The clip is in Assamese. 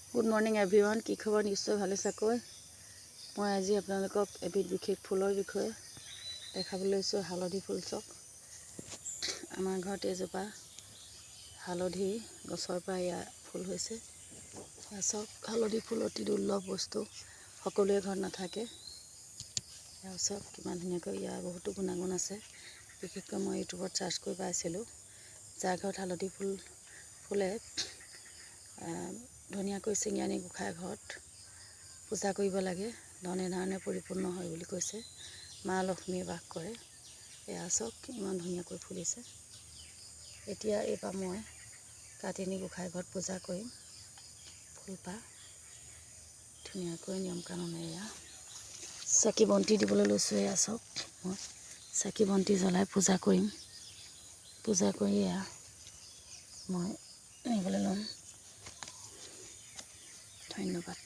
Good morning everyone. কি খবৰ? নিশ্চয় ভালে চাকৈ। মই আজি আপোনালোকক এবিধ বিশেষ ফুলৰ বিষয়ে দেখাবলৈ লৈছোঁ। হালধি ফুল চাওক। আমাৰ ঘৰত এজোপা হালধি গছৰ পৰা এয়া ফুল হৈছে। এয়া চাওক, হালধি ফুল অতি দুৰ্লভ বস্তু, সকলোৰে ঘৰত নাথাকে। এয়া চাওক কিমান ধুনীয়াকৈ, ইয়াৰ বহুতো গুণাগুণ আছে। বিশেষকৈ মই ইউটিউবত চাৰ্চ কৰি পাইছিলোঁ, যাৰ ঘৰত হালধি ফুল ফুলে ধুনীয়াকৈ ছিঙি আনি গোঁসাই ঘৰত পূজা কৰিব লাগে, ধনে ধাৰণে পৰিপূৰ্ণ হয় বুলি কৈছে। মা লক্ষ্মীয়ে বাস কৰে। এয়া চাওক ইমান ধুনীয়াকৈ ফুলিছে। এতিয়া এইবাৰ মই কাটি নি গোঁসাই ঘৰত পূজা কৰিম। ফুলপাহ ধুনীয়াকৈ নিয়ম কানুনেৰে এয়া চাকি বন্তি দিবলৈ লৈছোঁ। এয়া চাওক, মই চাকি বন্তি জ্বলাই পূজা কৰিম। পূজা কৰি এয়া মই নিবলৈ ল'ম। ধন্যবাদ।